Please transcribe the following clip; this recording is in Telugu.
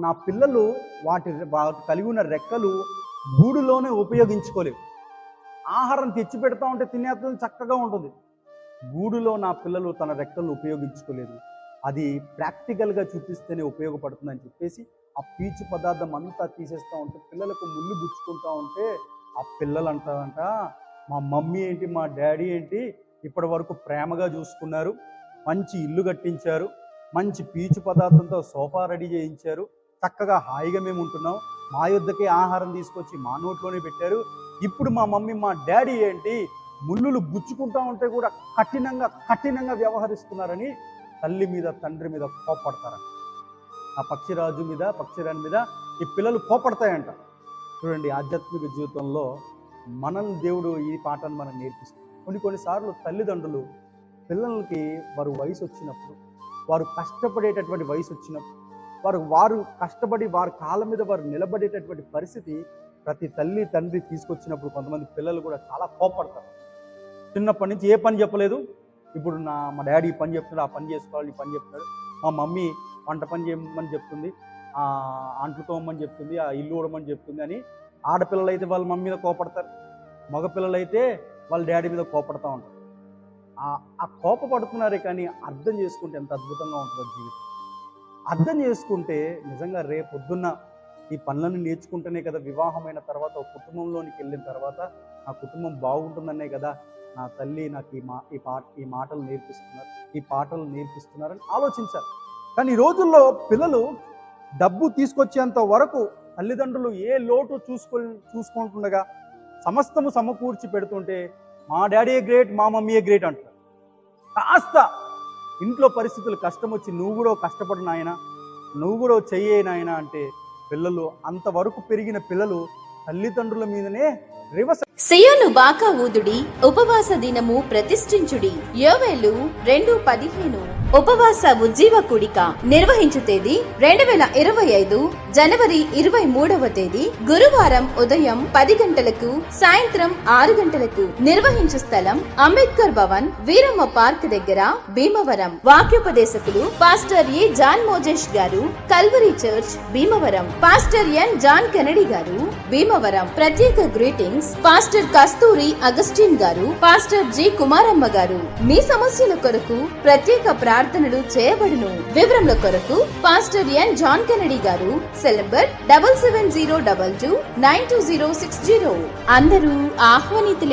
నా పిల్లలు వాటి కలిగి ఉన్న రెక్కలు గూడులోనే ఉపయోగించుకోలేవు. ఆహారం తెచ్చి పెడతా ఉంటే తినేస్తుంది, చక్కగా ఉంటుంది. గూడులో నా పిల్లలు తన రెక్కలను ఉపయోగించుకోలేదు. అది ప్రాక్టికల్గా చూపిస్తేనే ఉపయోగపడుతుందని చెప్పేసి ఆ పీచు పదార్థం అంతా తీసేస్తూ ఉంటే పిల్లలకు ముళ్ళు గుచ్చుకుంటూ ఉంటే ఆ పిల్లలు అంటారంట, మా మమ్మీ ఏంటి, మా డాడీ ఏంటి ఇప్పటి వరకు ప్రేమగా చూసుకున్నారు, మంచి ఇల్లు కట్టించారు, మంచి పీచు పదార్థంతో సోఫా రెడీ చేయించారు, చక్కగా హాయిగా మేము ఉంటున్నాం, మా యొద్దకే ఆహారం తీసుకొచ్చి మా నోట్లోనే పెట్టారు. ఇప్పుడు మా మమ్మీ మా డాడీ ఏంటి ముళ్ళులు గుచ్చుకుంటా ఉంటే కూడా కఠినంగా వ్యవహరిస్తున్నారని తల్లి మీద తండ్రి మీద కోపడతారంట. ఆ పక్షిరాణి మీద ఈ పిల్లలు కోపడతాయంట. చూడండి, ఆధ్యాత్మిక జీవితంలో మనల్ని దేవుడు ఈ పాఠాన్ని మనకు నేర్పిస్తుంది. కొన్నిసార్లు తల్లిదండ్రులు పిల్లలకి వారు వయసు వచ్చినప్పుడు, వారు కష్టపడేటటువంటి వయసు వచ్చినప్పుడు, వారు కష్టపడి వారి కాళ్ళ మీద వారు నిలబడేటటువంటి పరిస్థితి ప్రతి తల్లి తండ్రి తీసుకొచ్చినప్పుడు కొంతమంది పిల్లలు కూడా చాలా కోపడతారు. చిన్నప్పటి నుంచి ఏ పని చెప్పలేదు, ఇప్పుడు మా డాడీ ఈ పని చెప్తున్నాడు, ఆ పని చేసుకోవాలి, ఈ పని చెప్తాడు, మా మమ్మీ వంట పని చేయమని చెప్తుంది, అంట్లు తోమని చెప్తుంది, ఆ ఇల్లు ఊడమని చెప్తుంది అని ఆడపిల్లలు అయితే వాళ్ళ మమ్మీ మీద కోపడతారు, మగపిల్లలు అయితే వాళ్ళ డాడీ మీద కోపడతా ఉంటారు. ఆ కోపపడుతున్నారే కానీ అర్థం చేసుకుంటే ఎంత అద్భుతంగా ఉంటుందో జీవితం. అర్థం చేసుకుంటే నిజంగా రేపొద్దున్న ఈ పనులను నేర్చుకుంటేనే కదా వివాహమైన తర్వాత ఒక కుటుంబంలోనికి వెళ్ళిన తర్వాత నా కుటుంబం బాగుంటుందనే కదా నా తల్లి నాకు ఈ మాటలు నేర్పిస్తున్నారు, ఈ పాటలు నేర్పిస్తున్నారని ఆలోచించారు. కానీ ఈ రోజుల్లో పిల్లలు డబ్బు తీసుకొచ్చేంత వరకు తల్లిదండ్రులు ఏ లోటు చూసుకుంటుండగా సమస్తము సమకూర్చి పెడుతుంటే మా డాడీయే గ్రేట్, మా మమ్మీయే గ్రేట్ అంటారు. కాస్త ఇంట్లో పరిస్థితులు కష్టం వచ్చి నువ్వు కూడా కష్టపడు నాయన, నువ్వు కూడా చెయ్యే నాయన అంటే పిల్లలు అంతవరకు పెరిగిన పిల్లలు తల్లిదండ్రుల మీదనే రివర్స్. సియోను బాకా ఊదుడి ఉపవాస దినము ప్రతిష్ఠించుడి. యోవేలు 2:15 ఉపవాస ఉజ్జీవ కూడిక నిర్వహించు తేదీ 2025 జనవరి 23వ తేదీ గురువారం ఉదయం 10 గంటలకు, సాయంత్రం 6 గంటలకు. నిర్వహించు స్థలం అంబేద్కర్ భవన్, వీరమ్మ పార్క్ దగ్గర, భీమవరం. వాక్యోపదేశకులు పాస్టర్ ఏ జాన్ మోజేష్ గారు, Calvary church Bhimavaram. Pastor N John Kennedy గారు, భీమవరం. ప్రత్యేక గ్రీటింగ్స్ పాస్టర్ కస్తూరి అగస్టిన్ గారు, పాస్టర్ జి కుమారమ్మ గారు. మీ సమస్యల కొరకు ప్రత్యేక ప్రార్థనలు చేయబడును. వివరముల కొరకు పాస్టర్ ఎన్ జాన్ కెనడీ గారు, సెల్ నంబర్ 7702292060. అందరూ ఆహ్వానితులే.